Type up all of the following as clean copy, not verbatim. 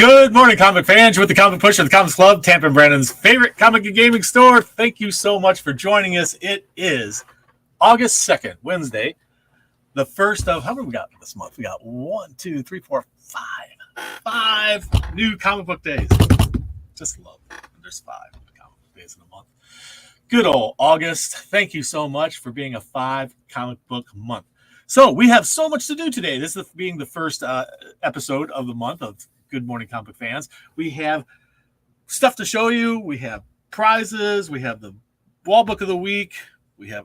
Good morning, comic fans. You're with the Comic Push of the Comics Club, Tampa and Brandon's favorite comic and gaming store. Thank you so much for joining us. It is August 2nd, Wednesday, the first of, how many we got this month? We got 5 new comic book days. Just love it. There's 5 comic book days in a month. Good old August. Thank you so much for being a 5 comic book month. So we have so much to do today. This is being the first episode of the month of Good Morning Comic Fans. We have stuff to show you. We have prizes. We have the wall book of the week. We have,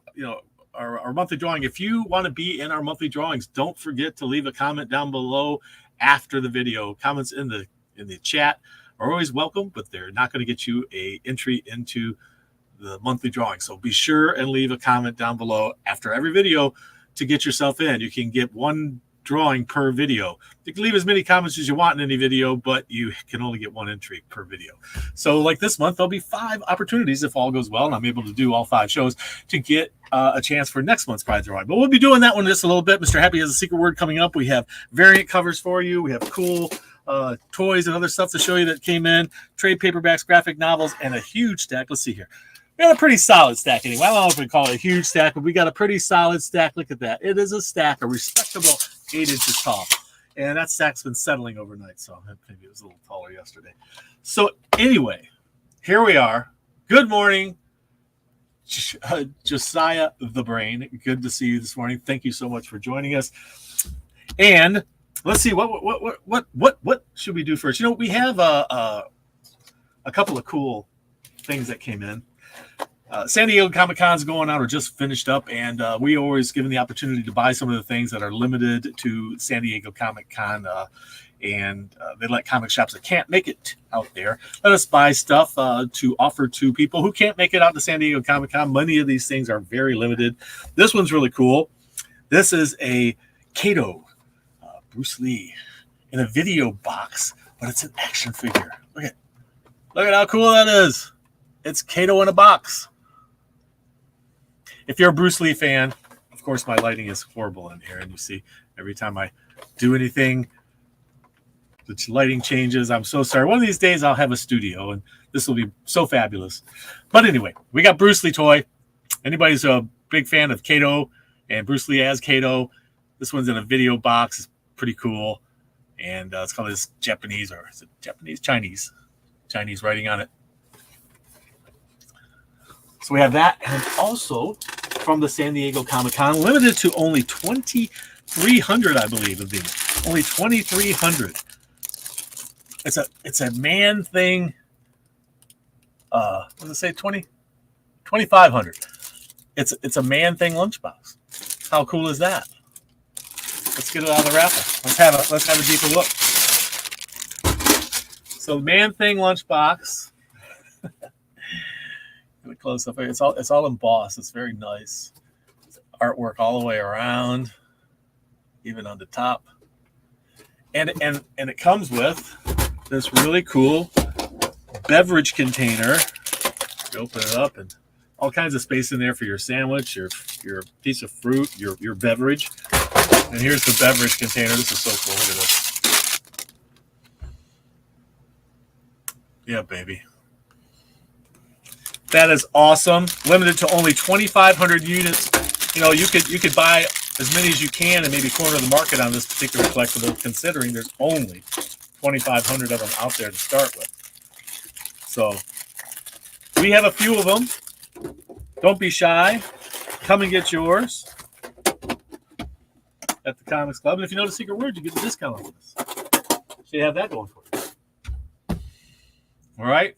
our monthly drawing. If you want to be in our monthly drawings, don't forget to leave a comment down below after the video. Comments in the chat are always welcome, but they're not going to get you an entry into the monthly drawing. So be sure and leave a comment down below after every video to get yourself in. You can get one drawing per video. You can leave as many comments as you want in any video, but you can only get one entry per video. So like this month, there'll be 5 opportunities if all goes well and I'm able to do all 5 shows to get a chance for next month's prize drawing. But we'll be doing that one in just a little bit. Mr. Happy has a secret word coming up. We have variant covers for you. We have cool toys and other stuff to show you that came in, trade paperbacks, graphic novels, and a huge stack. Let's see here. We got a pretty solid stack anyway. I don't know if we call it a huge stack, but we got a pretty solid stack. Look at that. It is a stack, a respectable 8 inches tall. And that stack's been settling overnight, so maybe it was a little taller yesterday. So anyway, here we are. Good morning, Josiah the Brain. Good to see you this morning. Thank you so much for joining us. And let's see, what should we do first? We have a couple of cool things that came in. San Diego Comic-Con's going on or just finished up, and we always given the opportunity to buy some of the things that are limited to San Diego Comic-Con, and they let comic shops that can't make it out there let us buy stuff to offer to people who can't make it out to San Diego Comic-Con. Many of these things are very limited. This one's really cool. This is a Kato, Bruce Lee, in a video box, but it's an action figure. Look at how cool that is. It's Kato in a box. If you're a Bruce Lee fan, of course, my lighting is horrible in here. And you see, every time I do anything, the lighting changes. I'm so sorry. One of these days, I'll have a studio, and this will be so fabulous. But anyway, we got Bruce Lee toy. Anybody's a big fan of Kato and Bruce Lee as Kato, this one's in a video box. It's pretty cool. And it's called this Japanese, or is it Japanese? Chinese writing on it. So we have that, and also from the San Diego Comic-Con, limited to only 2,300, I believe, of these. Only 2,300. It's a man thing. What does it say? 2,500. It's a man thing lunchbox. How cool is that? Let's get it out of the wrapper. Let's have a deeper look. So man thing lunchbox. Close up. It's all embossed. It's very nice. It's artwork all the way around, even on the top. And it comes with this really cool beverage container. You open it up and all kinds of space in there for your sandwich, your piece of fruit, your beverage. And here's the beverage container. This is so cool. Look at this. Yeah, baby. That is awesome. Limited to only 2,500 units. You could buy as many as you can and maybe corner the market on this particular collectible, considering there's only 2,500 of them out there to start with. So we have a few of them. Don't be shy. Come and get yours at the Comics Club. And if you know the secret word, you get a discount on this. So you have that going for you. All right.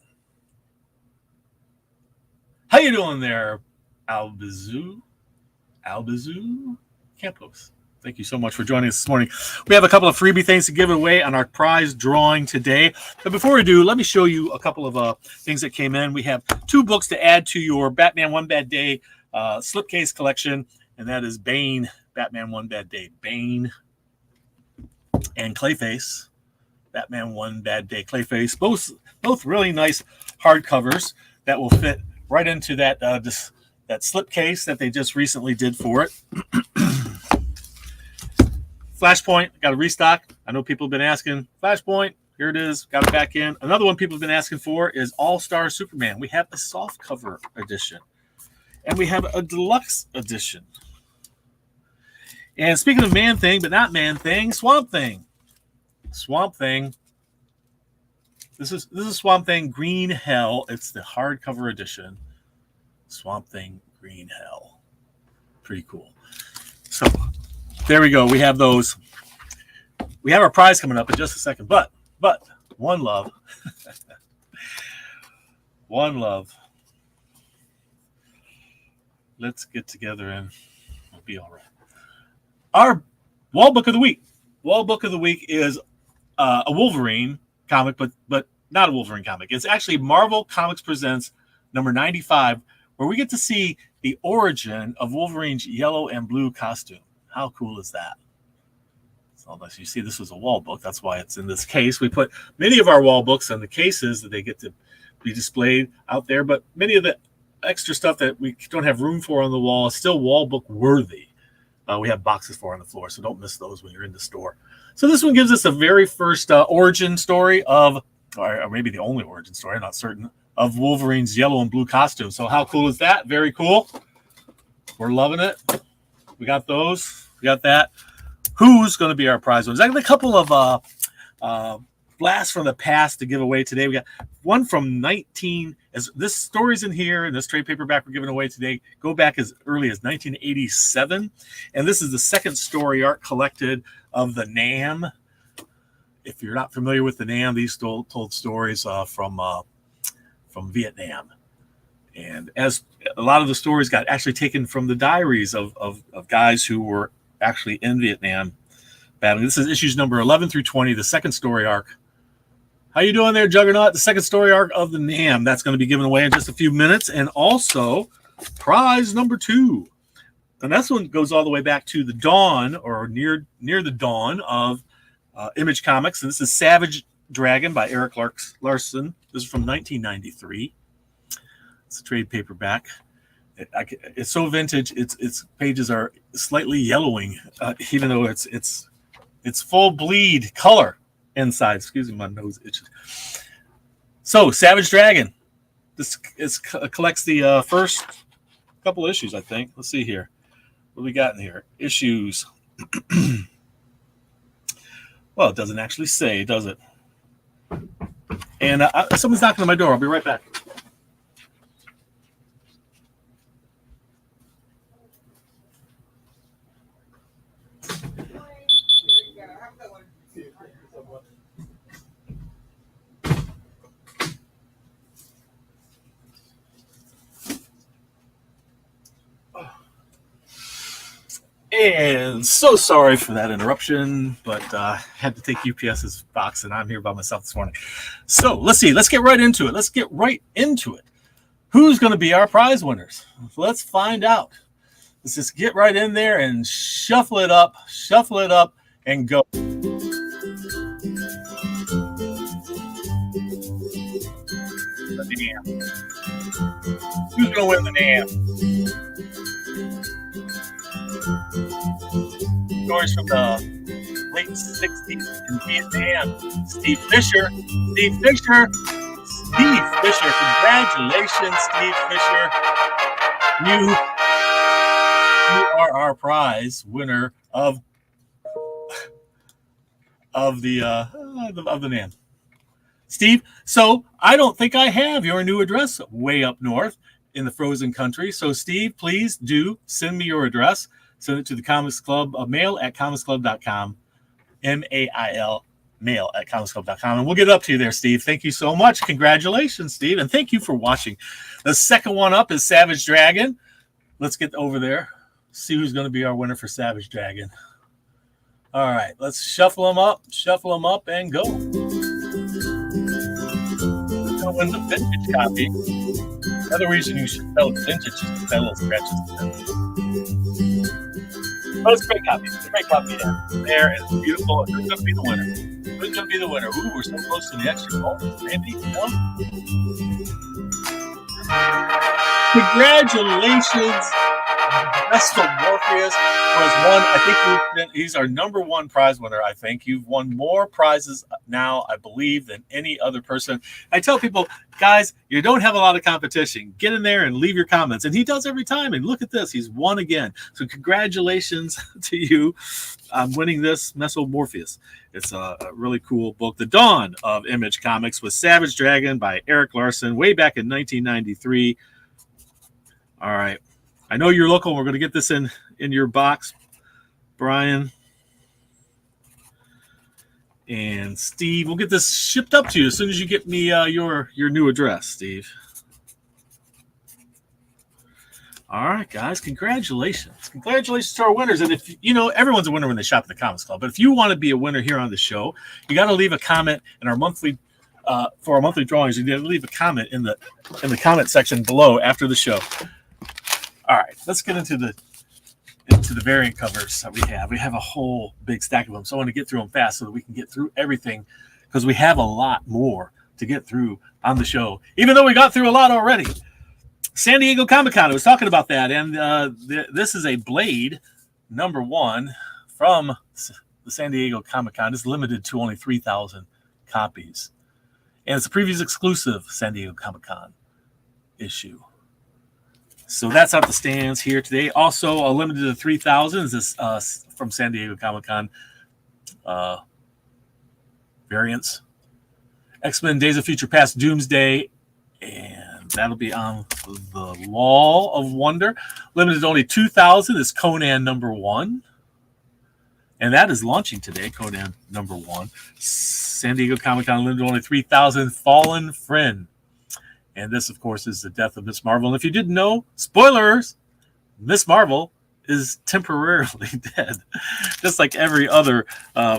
How you doing there, Albizu Campos? Thank you so much for joining us this morning. We have a couple of freebie things to give away on our prize drawing today. But before we do, let me show you a couple of things that came in. We have 2 books to add to your Batman One Bad Day slipcase collection, and that is Bane, Batman One Bad Day, Bane, and Clayface, Batman One Bad Day, Clayface. Both really nice hardcovers that will fit right into that that slipcase that they just recently did for it. Flashpoint, got a restock. I know people have been asking, Flashpoint, Here it is. Got it back in. Another one people have been asking for is All-Star Superman. We have a soft cover edition. And we have a deluxe edition. And speaking of Man-Thing, but not Man-Thing, Swamp Thing. Swamp Thing. This is Swamp Thing Green Hell. It's the hardcover edition. Swamp Thing Green Hell. Pretty cool. So there we go. We have those. We have our prize coming up in just a second. But one love. One love. Let's get together and we'll be all right. Our wall book of the week. Wall book of the week is a Wolverine comic, but not a Wolverine comic. It's actually Marvel Comics Presents number 95, where we get to see the origin of Wolverine's yellow and blue costume. How cool is that? So as you see, this was a wall book. That's why it's in this case. We put many of our wall books in the cases that they get to be displayed out there, but many of the extra stuff that we don't have room for on the wall is still wall book worthy. We have boxes for on the floor, so don't miss those when you're in the store. So this one gives us the very first origin story of, or maybe the only origin story, I'm not certain, of Wolverine's yellow and blue costume. So how cool is that? Very cool. We're loving it. We got those. We got that. Who's going to be our prize winners? I got a couple of blasts from the past to give away today. We got one from this story's in here, and this trade paperback we're giving away today go back as early as 1987, and this is the second story arc collected of the Nam. If you're not familiar with the Nam, these told stories from Vietnam, and as a lot of the stories got actually taken from the diaries of guys who were actually in Vietnam battling. This is issues number 11 through 20, the second story arc. How you doing there, Juggernaut? The second story arc of the Nam. That's going to be given away in just a few minutes. And also, prize number 2. And this one goes all the way back to the dawn, or near the dawn of Image Comics. And this is Savage Dragon by Eric Larson. This is from 1993. It's a trade paperback. It's so vintage. Its pages are slightly yellowing, even though it's full bleed color inside. Excuse me, my nose itches. So, Savage Dragon. This collects the first couple issues, I think. Let's see here. What do we got in here? Issues. Well, it doesn't actually say, does it? And someone's knocking on my door. I'll be right back. And so sorry for that interruption, but had to take UPS's box, and I'm here by myself this morning. So let's see. Let's get right into it. Who's going to be our prize winners? Let's find out. Let's just get right in there and shuffle it up, and go. The Nam. Who's going to win the Nam? Stories from the late 60s in Vietnam. Steve Fisher. Congratulations, Steve Fisher. You are our prize winner of the Nam. Steve, so I don't think I have your new address way up north in the frozen country. So Steve, please do send me your address. Send it to the Comics Club, mail@comicsclub.com, MAIL, mail@comicsclub.com. And we'll get it up to you there, Steve. Thank you so much. Congratulations, Steve. And thank you for watching. The second one up is Savage Dragon. Let's get over there. See who's going to be our winner for Savage Dragon. All right, let's shuffle them up, and go. We're going to win the vintage copy. Another reason you should sell vintage is to sell little scratches. Oh, it's a great copy. There, and it's beautiful. Who's going to be the winner? Ooh, we're so close to the extra bonus. Maybe, no? Congratulations. Wrestle Morpheus was one. I think he's our number one prize winner. I think you've won more prizes now, I believe, than any other person. I tell people, guys, you don't have a lot of competition. Get in there and leave your comments. And he does every time. And look at this. He's won again. So congratulations to you on winning this Wrestle Morpheus. It's a really cool book. The Dawn of Image Comics with Savage Dragon by Eric Larson way back in 1993. All right. I know you're local. We're going to get this in your box, Brian and Steve. We'll get this shipped up to you as soon as you get me your new address, Steve. All right, guys. Congratulations. Congratulations to our winners. And if you know, everyone's a winner when they shop at the Comics Club. But if you want to be a winner here on the show, you got to leave a comment in our monthly for our monthly drawings. You got to leave a comment in the comment section below after the show. All right, let's get into the variant covers that we have. We have a whole big stack of them, so I want to get through them fast so that we can get through everything because we have a lot more to get through on the show, even though we got through a lot already. San Diego Comic-Con, I was talking about that, and this is a Blade #1 from the San Diego Comic-Con. It's limited to only 3,000 copies, and it's a previews exclusive San Diego Comic-Con issue. So that's out the stands here today. Also, limited to 3,000 is this from San Diego Comic-Con variants. X-Men Days of Future Past Doomsday, and that'll be on the Wall of Wonder. Limited to only 2,000 is Conan #1. And that is launching today, Conan #1. San Diego Comic-Con limited to only 3,000, Fallen Friend. And this, of course, is the death of Miss Marvel. And if you didn't know, spoilers, Miss Marvel is temporarily dead, just like every other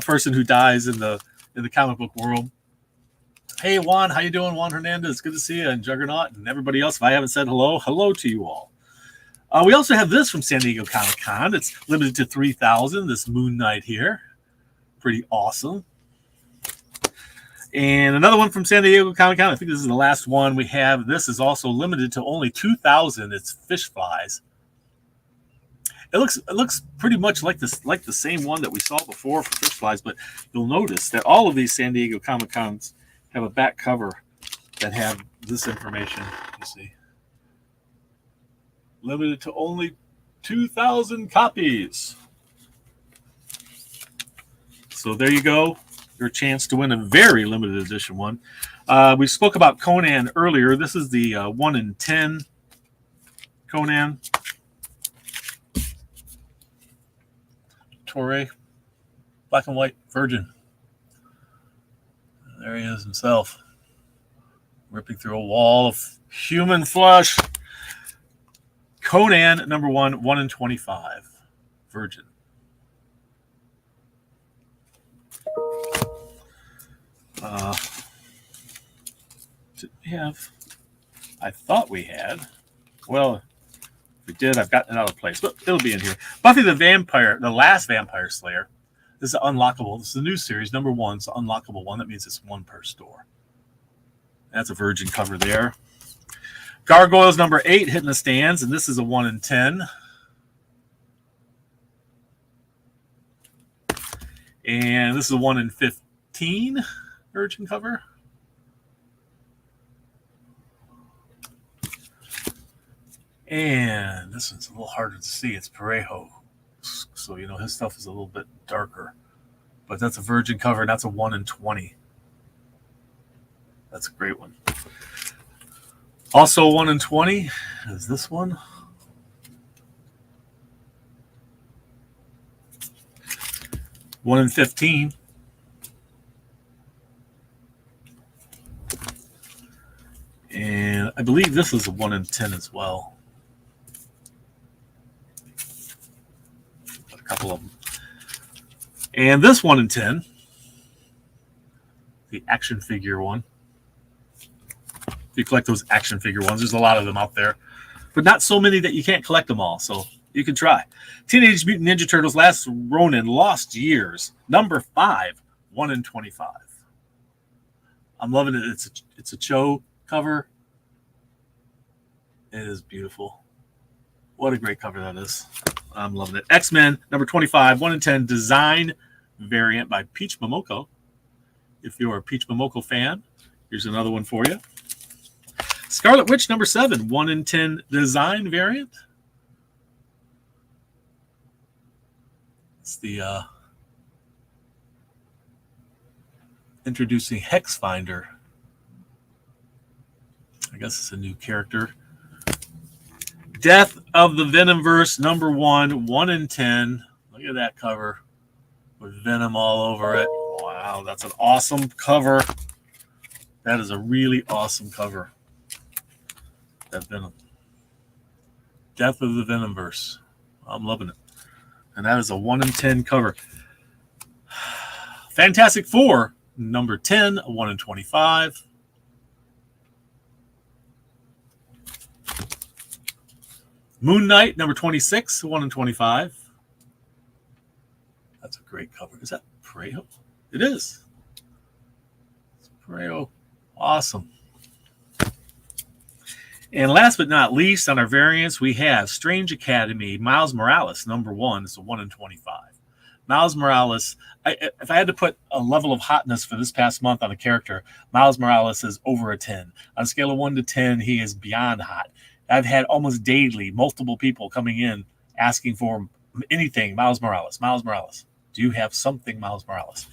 person who dies in the comic book world. Hey, Juan, how you doing? Juan Hernandez, good to see you, and Juggernaut, and everybody else. If I haven't said hello to you all. We also have this from San Diego Comic-Con. It's limited to 3,000. This Moon Knight here, pretty awesome. And another one from San Diego Comic-Con. I think this is the last one we have. This is also limited to only 2,000. It's Fish Flies. It looks pretty much like the same one that we saw before for Fish Flies, but you'll notice that all of these San Diego Comic-Cons have a back cover that have this information. You see, limited to only 2,000 copies. So there you go. Your chance to win a very limited edition one. We spoke about Conan earlier. This is the 1 in 10 Conan. Torre, black and white virgin. There he is himself, ripping through a wall of human flesh. Conan #1, 1 in 25, virgin. Did we have? I thought we had. Well, if we did, I've gotten it out of place, but it'll be in here. Buffy the Vampire, the Last Vampire Slayer. This is unlockable. This is the new series, #1. It's an unlockable one. That means it's one per store. That's a virgin cover there. Gargoyles #8 hitting the stands, and this is a 1 in 10. And this is a 1 in 15 virgin cover. And this one's a little harder to see. It's Parejo. So, you know, his stuff is a little bit darker. But that's a virgin cover, and that's a 1 in 20. That's a great one. Also 1 in 20 is this one. One in 15. And I believe this is a 1 in 10 as well. A couple of them. And this 1 in 10, the action figure one. If you collect those action figure ones, there's a lot of them out there, but not so many that you can't collect them all. So you can try. Teenage Mutant Ninja Turtles Last Ronin, Lost Years, #5, 1 in 25. I'm loving it. It's a Cho cover. It is beautiful. What a great cover that is. I'm loving it. X-Men, number 25, 1 in 10, design variant by Peach Momoko. If you're a Peach Momoko fan, here's another one for you. Scarlet Witch, number 7, 1 in 10, design variant. It's the introducing Hex Finder. I guess it's a new character. Death of the Venomverse, number 1, 1 in 10. Look at that cover with Venom all over it. Wow, that's an awesome cover. That is a really awesome cover. That Venom. Death of the Venomverse. I'm loving it. And that is a 1 in 10 cover. Fantastic Four, number 10, 1 in 25. Moon Knight, number 26, 1 in 25. That's a great cover. Is that Preo? It is. It's Preo. Awesome. And last but not least, on our variants, we have Strange Academy, Miles Morales, number 1. It's a 1 in 25. Miles Morales, if I had to put a level of hotness for this past month on a character, Miles Morales is over a 10. On a scale of 1 to 10, he is beyond hot. I've had almost daily multiple people coming in asking for anything. Miles Morales, Miles Morales. Do you have something, Miles Morales?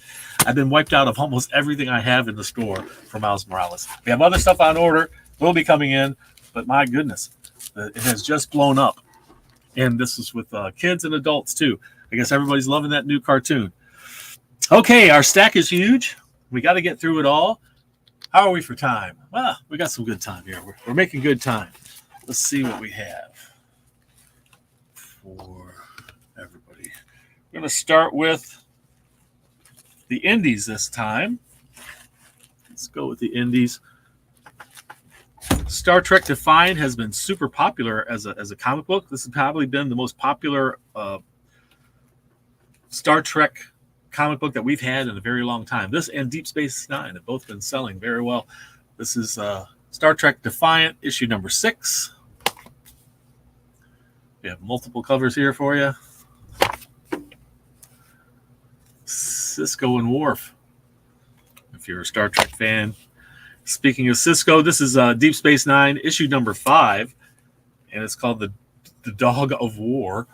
I've been wiped out of almost everything I have in the store for Miles Morales. We have other stuff on order. Will be coming in. But my goodness, it has just blown up. And this is with kids and adults, too. I guess everybody's loving that new cartoon. Okay, our stack is huge. We got to get through it all. How are we for time? Well, we got some good time here. We're making good time. Let's see what we have for everybody. We're going to start with the indies this time. Let's go with the indies. Star Trek Defiant has been super popular as a comic book. This has probably been the most popular Star Trek comic book that we've had in a very long time. This and Deep Space Nine have both been selling very well. This is Star Trek Defiant, issue number 6. We have multiple covers here for you. Cisco and Worf, if you're a Star Trek fan. Speaking of Cisco, this is Deep Space Nine, issue number 5, and it's called the Dog of War.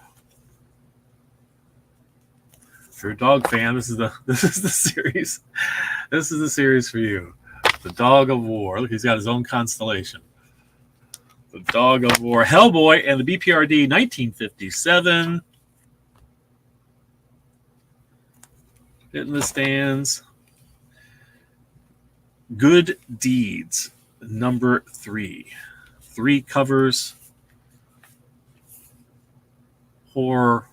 If you're a dog fan, this is the series. This is the series for you. The Dog of War. Look, he's got his own constellation. The Dog of War. Hellboy and the BPRD 1957. Hitting the stands. Good Deeds, number 3. 3 covers. Horror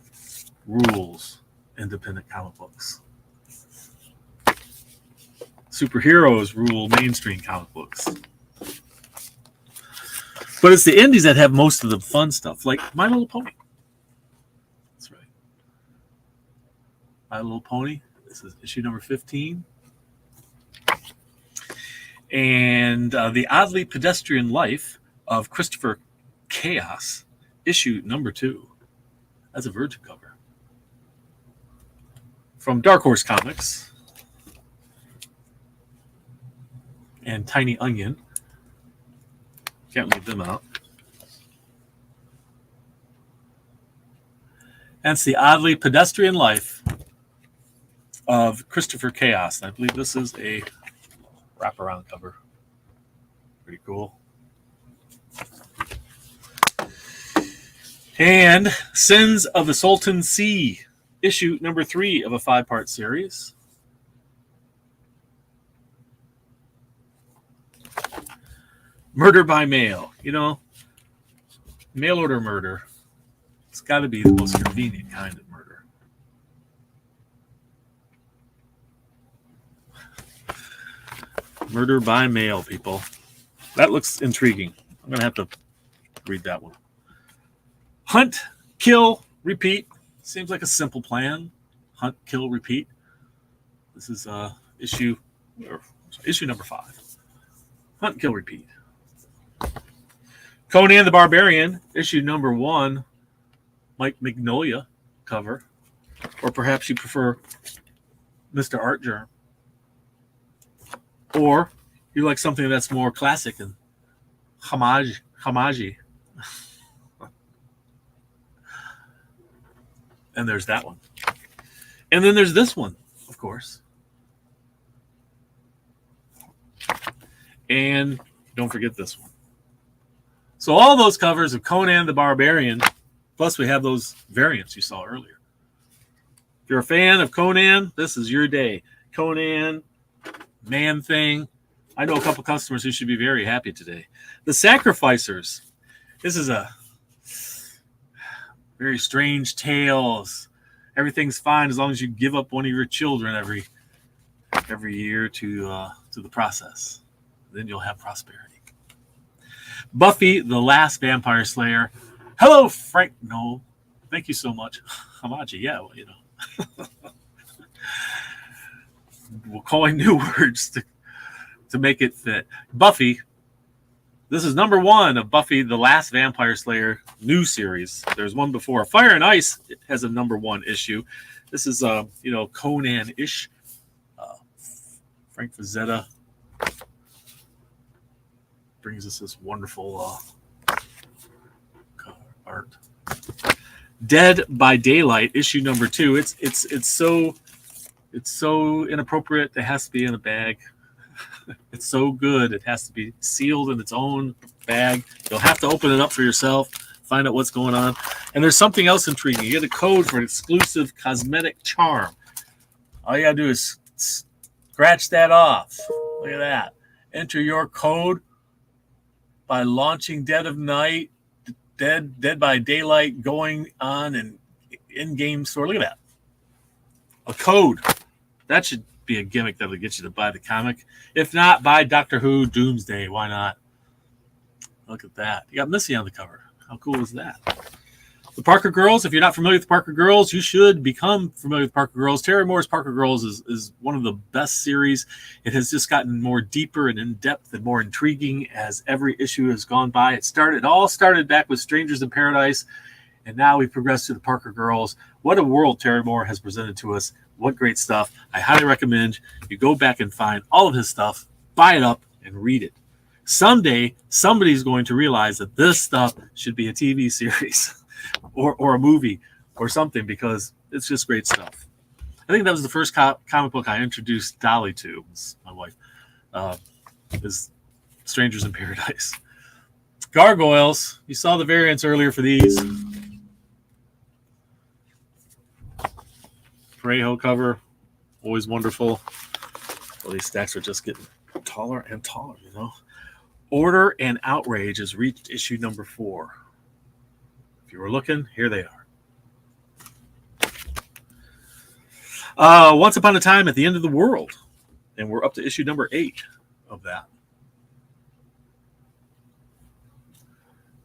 rules independent comic books. Superheroes rule mainstream comic books. But it's the indies that have most of the fun stuff, like My Little Pony. That's right. My Little Pony. This is issue number 15. And The Oddly Pedestrian Life of Christopher Chaos, issue number 2. That's a Virgin cover. From Dark Horse Comics and Tiny Onion. Can't leave them out. That's The Oddly Pedestrian Life of Christopher Chaos. And I believe this is a wraparound cover. Pretty cool. And Sins of the Sultan Sea, issue number 3 of a 5-part series. Murder by mail. You know, mail order murder. It's got to be the most convenient kind of murder. Murder by mail, people. That looks intriguing. I'm going to have to read that one. Hunt, kill, repeat. Seems like a simple plan. Hunt, kill, repeat. This is issue number 5. Hunt, kill, repeat. Conan the Barbarian, issue number 1. Mike Mignola cover, or perhaps you prefer Mr. Art Germ, or you like something that's more classic and homage. And there's that one. And then there's this one, of course. And don't forget this one. So all those covers of Conan the Barbarian, plus we have those variants you saw earlier. If you're a fan of Conan, this is your day. Conan, Man-Thing. I know a couple customers who should be very happy today. The Sacrificers. This is a very strange tales. Everything's fine as long as you give up one of your children every year to the process. Then you'll have prosperity. Buffy, the Last Vampire Slayer. Hello, Frank. No, thank you so much. Hamaji, yeah, well, you know. We'll coin new words to make it fit. Buffy. This is number 1 of Buffy, the Last Vampire Slayer new series. There's one before. Fire and Ice has a number 1 issue. This is Conan-ish. Frank Frazetta brings us this wonderful art. Dead by Daylight, issue number 2. It's so inappropriate. It has to be in a bag. It's so good. It has to be sealed in its own bag. You'll have to open it up for yourself, find out what's going on. And there's something else intriguing. You get a code for an exclusive cosmetic charm. All you got to do is scratch that off. Look at that. Enter your code by launching Dead of Night, Dead by Daylight going on an in-game store. Look at that. A code. That should be a gimmick that'll get you to buy the comic. If not, buy Doctor Who Doomsday. Why not? Look at that. You got Missy on the cover. How cool is that? The Parker Girls. If you're not familiar with the Parker Girls, you should become familiar with Parker Girls. Terry Moore's Parker Girls is one of the best series. It has just gotten more deeper and in-depth and more intriguing as every issue has gone by. It all started back with Strangers in Paradise, and now we've progressed to the Parker Girls. What a world Terry Moore has presented to us. What great stuff. I highly recommend you go back and find all of his stuff, buy it up, and read it. Someday, somebody's going to realize that this stuff should be a TV series or a movie or something, because it's just great stuff. I think that was the first comic book I introduced Dolly to, my wife, is Strangers in Paradise. Gargoyles. You saw the variants earlier for these. Parejo cover, always wonderful. Well, these stacks are just getting taller and taller, you know. Order and Outrage has reached issue number 4. If you were looking, here they are. Once Upon a Time at the End of the World, and we're up to issue number 8 of that.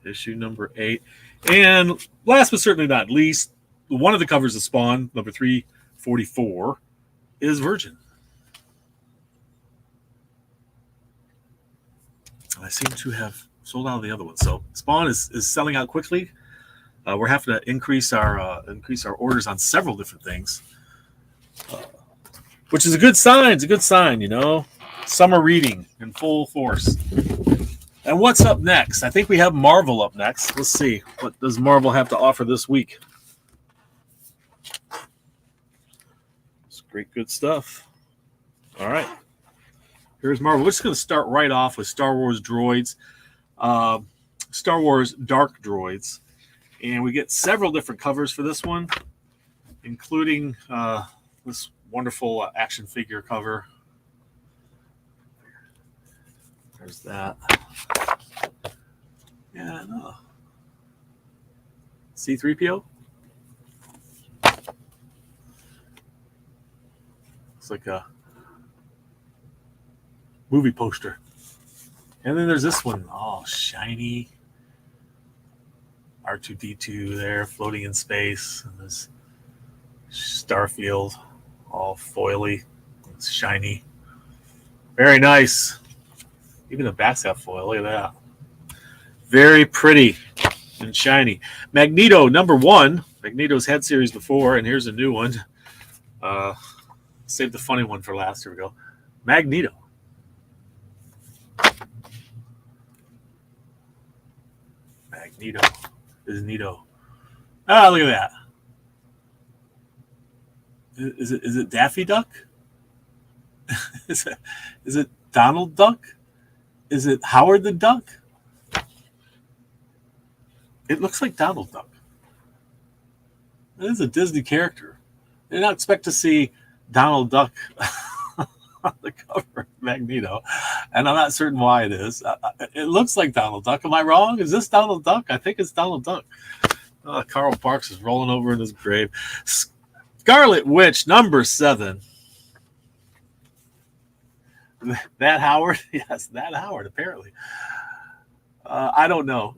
Issue number 8. And last but certainly not least, one of the covers of Spawn, number 344, is Virgin. I seem to have sold out of the other one. So Spawn is selling out quickly. We're having to increase our orders on several different things, which is a good sign. It's a good sign, you know. Summer reading in full force. And what's up next? I think we have Marvel up next. Let's see. What does Marvel have to offer this week? It's great, good stuff. All right. Here's Marvel. We're just going to start right off with Star Wars Droids. Star Wars Dark Droids. And we get several different covers for this one, including this wonderful action figure cover. There's that. Yeah, no. C-3PO? It's like a movie poster. And then there's this one. Oh, shiny. R2-D2 there floating in space. And this Starfield, all foily. It's shiny. Very nice. Even the back's got foil. Look at that. Very pretty. and shiny. Magneto #1. Magneto's had series before, and here's a new one. Save the funny one for last. Here we go. Magneto. Magneto is Nito. Ah, look at that. Is it Daffy Duck? Is it Donald Duck? Is it Howard the Duck? It looks like Donald Duck. It is a Disney character. I did not expect to see Donald Duck on the cover of Magneto, and I'm not certain why it is. It looks like Donald Duck. Am I wrong? Is this Donald Duck? I think it's Donald Duck. Carl Parks is rolling over in his grave. Scarlet Witch #7. That Howard? Yes, that Howard, apparently. I don't know.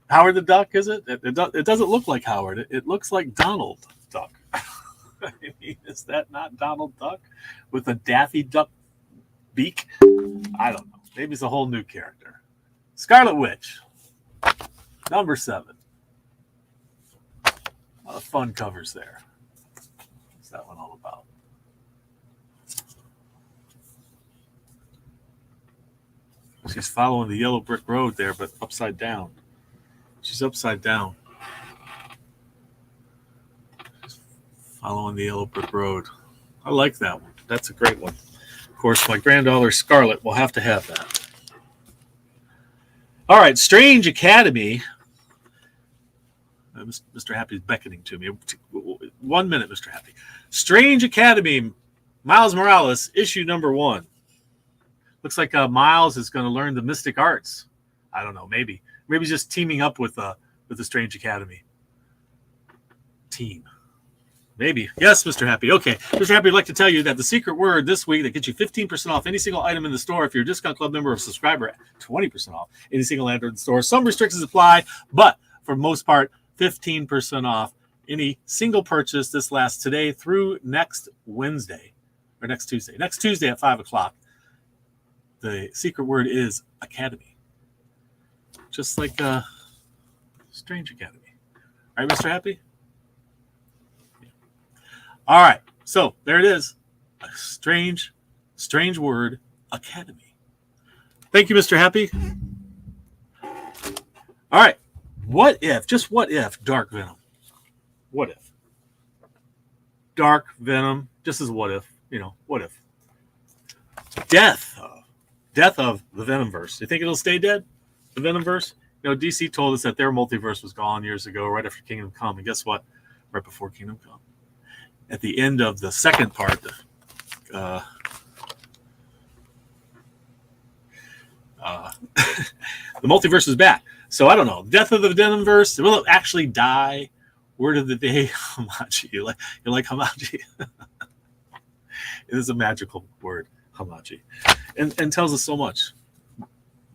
Howard the Duck, is it? It doesn't look like Howard. It looks like Donald Duck. I mean, is that not Donald Duck with a Daffy Duck beak? I don't know. Maybe it's a whole new character. Scarlet Witch #7. A lot of fun covers there. What's that one all about? She's following the yellow brick road there, but upside down. She's upside down. She's following the yellow brick road. I like that one. That's a great one. Of course, my granddaughter Scarlet will have to have that. All right, Strange Academy. Mr. Happy is beckoning to me. 1 minute, Mr. Happy. Strange Academy, Miles Morales, issue #1. Looks like Miles is going to learn the mystic arts. I don't know, maybe just teaming up with the Strange Academy team. Maybe. Yes, Mr. Happy. Okay. Mr. Happy, I'd like to tell you that the secret word this week that gets you 15% off any single item in the store, if you're a Discount Club member or subscriber, 20% off any single item in the store. Some restrictions apply, but for the most part, 15% off any single purchase. This lasts today through next Wednesday, or next Tuesday. Next Tuesday at 5 o'clock. The secret word is Academy. Just like Strange Academy. All right, Mr. Happy? All right, so there it is. A strange word, Academy. Thank you, Mr. Happy. All right, what if, just what if, Dark Venom? What if? Dark Venom, just as what if, what if? Death of the Venomverse. You think it'll stay dead? The Venomverse? DC told us that their multiverse was gone years ago, right after Kingdom Come. And guess what? Right before Kingdom Come. At the end of the second part, the multiverse is back. So I don't know. Death of the Venomverse. Will it actually die? Word of the day, Hamachi. You like Hamachi? It is a magical word, Hamachi. And tells us so much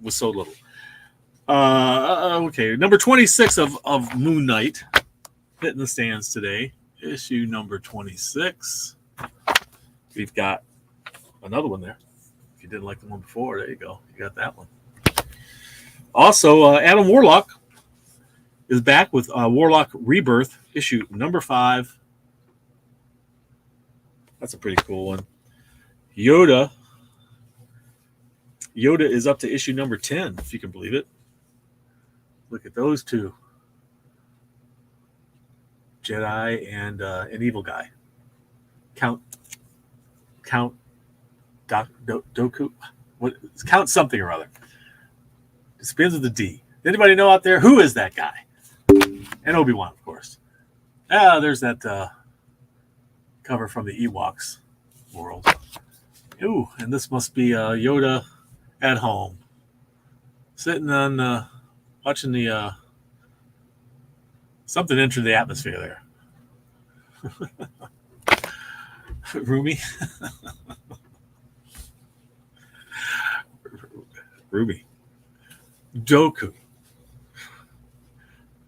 with so little. Okay, number 26 of Moon Knight hitting the stands today. Issue number 26. We've got another one there. If you didn't like the one before, there you go. You got that one. Also, Adam Warlock is back with Warlock Rebirth, issue number 5. That's a pretty cool one. Yoda is up to issue number 10, if you can believe it. Look at those two. Jedi and an evil guy. Count Doku? What? Count something or other. It begins with the D. Anybody know out there? Who is that guy? And Obi-Wan, of course. There's that cover from the Ewoks world. Ooh, and this must be Yoda at home. Sitting on, watching the, something enter the atmosphere there. Rumi? Ruby. Doku.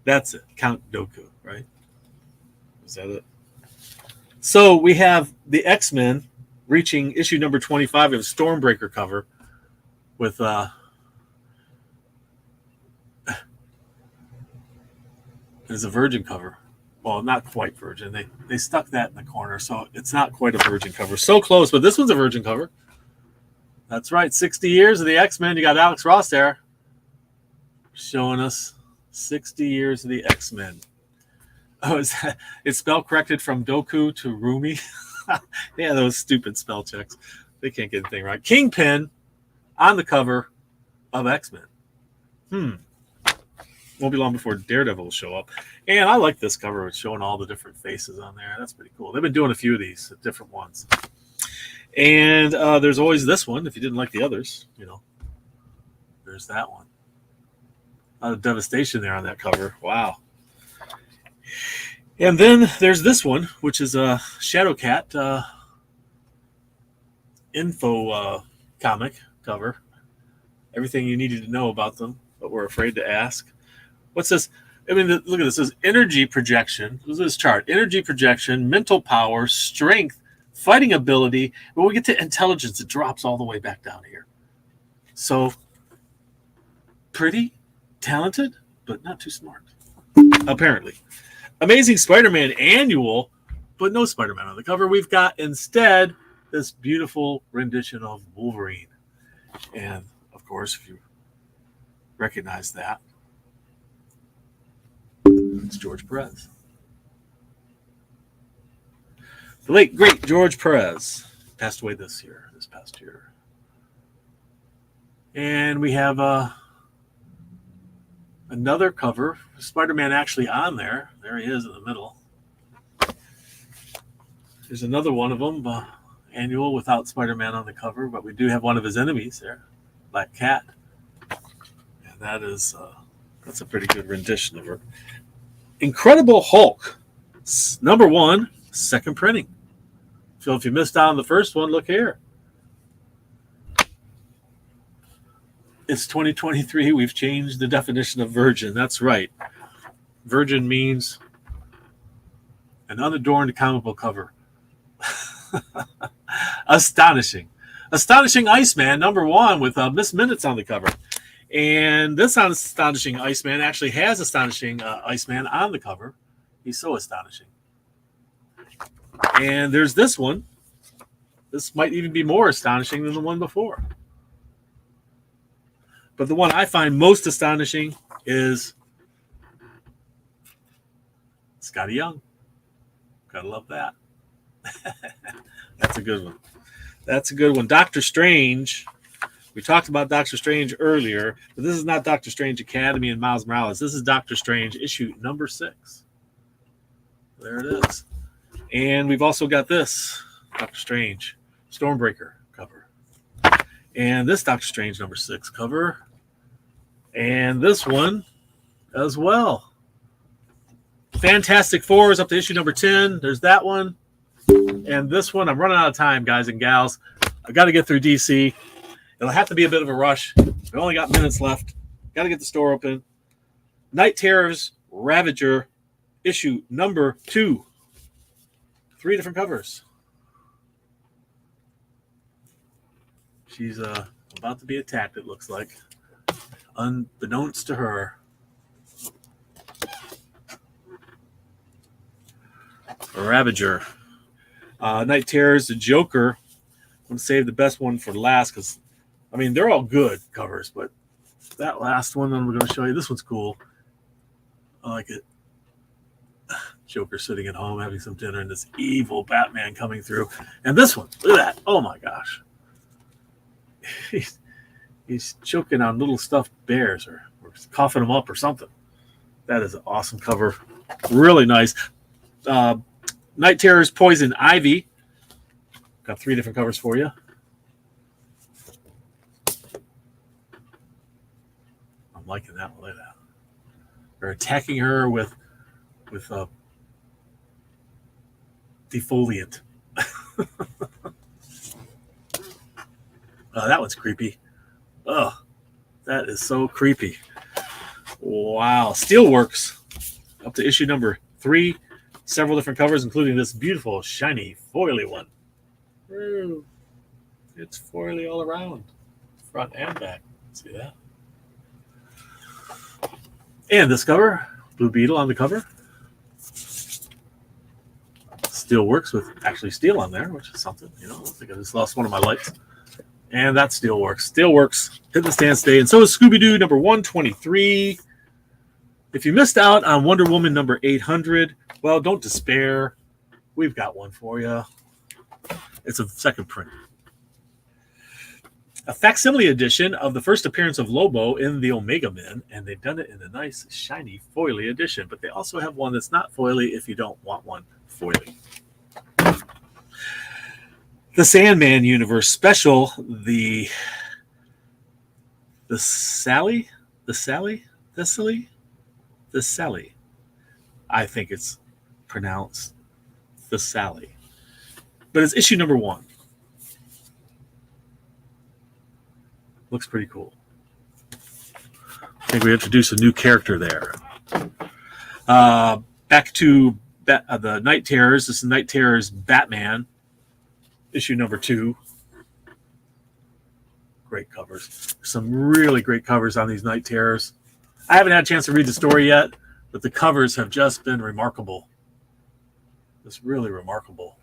That's it. Count Doku, right? Is that it? So we have the X-Men reaching issue number 25 of Stormbreaker cover with is a virgin cover. Well, not quite virgin. They stuck that in the corner, so it's not quite a virgin cover. So close, but this one's a virgin cover. That's right, 60 years of the X-Men. You got Alex Ross there showing us 60 years of the X-Men. Oh, it's spell corrected from Doku to Rumi. Yeah, those stupid spell checks. They can't get anything right. Kingpin on the cover of X-Men. Won't be long before Daredevil will show up. And I like this cover. It's showing all the different faces on there. That's pretty cool. They've been doing a few of these, different ones. And there's always this one. If you didn't like the others, there's that one. A lot of devastation there on that cover. Wow. And then there's this one, which is a Shadowcat info comic cover. Everything you needed to know about them, but we're afraid to ask. What's this? I mean, look at this. This is energy projection. Look at this chart. Energy projection, mental power, strength, fighting ability. When we get to intelligence, it drops all the way back down here. So, pretty, talented, but not too smart, apparently. Amazing Spider-Man annual, but no Spider-Man on the cover. We've got instead this beautiful rendition of Wolverine. And, of course, if you recognize that, it's George Perez. The late, great George Perez passed away this past year. And we have another cover, Spider-Man actually on there. There he is in the middle. There's another one of them, annual without Spider-Man on the cover, but we do have one of his enemies there, Black Cat. And that's a pretty good rendition of her. Incredible Hulk, #1, second printing. So if you missed out on the first one, look here. It's 2023. We've changed the definition of virgin. That's right. Virgin means an unadorned comic book cover. Astonishing. Astonishing Iceman, #1, with Miss Minutes on the cover. And this Astonishing Iceman actually has Astonishing Iceman on the cover. He's so astonishing. And there's this one. This might even be more astonishing than the one before. But the one I find most astonishing is Scotty Young. Gotta love that. That's a good one. That's a good one. Doctor Strange. We talked about Doctor Strange earlier, but this is not Doctor Strange Academy and Miles Morales. This is Doctor Strange issue #6. There it is. And we've also got this Doctor Strange Stormbreaker cover. And this Doctor Strange #6 cover. And this one as well. Fantastic Four is up to issue #10. There's that one. And this one, I'm running out of time, guys and gals. I've got to get through DC. It'll have to be a bit of a rush. We've only got minutes left. Got to get the store open. Night Terrors Ravager, issue #2. 3 different covers. She's about to be attacked, it looks like. Unbeknownst to her. Ravager. Night Terrors, the Joker. I'm going to save the best one for last because, I mean, they're all good covers, but that last one that I'm going to show you, this one's cool. I like it. Joker sitting at home having some dinner and this evil Batman coming through. And this one, look at that. Oh, my gosh. He's choking on little stuffed bears or coughing them up or something. That is an awesome cover. Really nice. Night Terrors Poison Ivy. Got 3 different covers for you. I'm liking that one. Look at that. They're attacking her with defoliant. That one's creepy. Oh, that is so creepy. Wow. Steelworks up to issue #3. Several different covers, including this beautiful, shiny, foily one. Ooh, it's foily all around, front and back. See that? And this cover, Blue Beetle on the cover. Steel works with actually steel on there, which is something. I think I just lost one of my lights. And that Steel works. Steel works. Hit the stand today. And so is Scooby-Doo number 123. If you missed out on Wonder Woman number 800, well, don't despair. We've got one for you. It's a second print. A facsimile edition of the first appearance of Lobo in the Omega Men, and they've done it in a nice, shiny, foily edition. But they also have one that's not foily if you don't want one foily. The Sandman Universe Special, the Sally. I think it's pronounced the Sally. But it's issue number 1. Looks pretty cool. I think we introduced a new character there. Back to the Night Terrors. This is Night Terrors Batman, issue number 2. Great covers. Some really great covers on these Night Terrors. I haven't had a chance to read the story yet, but the covers have just been remarkable. Just really remarkable.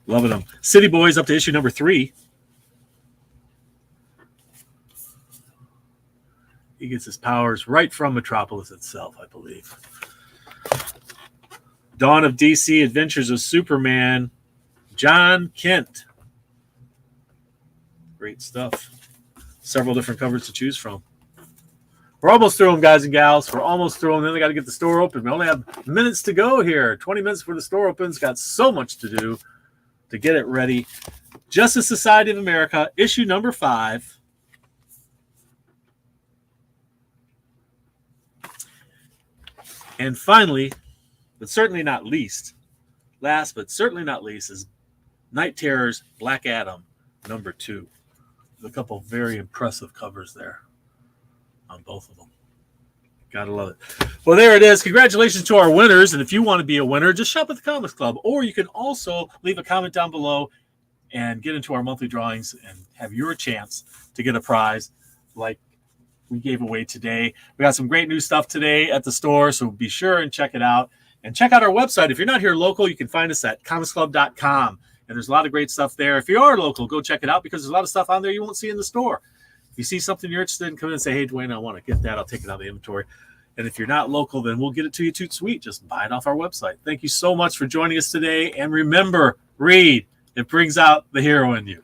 Loving them. City Boys up to issue number 3. He gets his powers right from Metropolis itself, I believe. Dawn of DC Adventures of Superman, John Kent. Great stuff. Several different covers to choose from. We're almost through them, guys and gals. We're almost through them. Then we got to get the store open. We only have minutes to go here. 20 minutes before the store opens. Got so much to do to get it ready. Justice Society of America, issue number 5. And finally, but certainly not least, last but certainly not least, is Night Terrors Black Adam number 2. There's a couple very impressive covers there on both of them. Gotta love it. Well, there it is. Congratulations to our winners. And if you want to be a winner, just shop at the Comics Club. Or you can also leave a comment down below and get into our monthly drawings and have your chance to get a prize like we gave away today. We got some great new stuff today at the store, so be sure and check it out. And check out our website. If you're not here local, you can find us at comicsclub.com. And there's a lot of great stuff there. If you are local, go check it out because there's a lot of stuff on there you won't see in the store. If you see something you're interested in, come in and say, hey, Dwayne, I want to get that. I'll take it out of the inventory. And if you're not local, then we'll get it to you toot sweet. Just buy it off our website. Thank you so much for joining us today. And remember, read. It brings out the hero in you.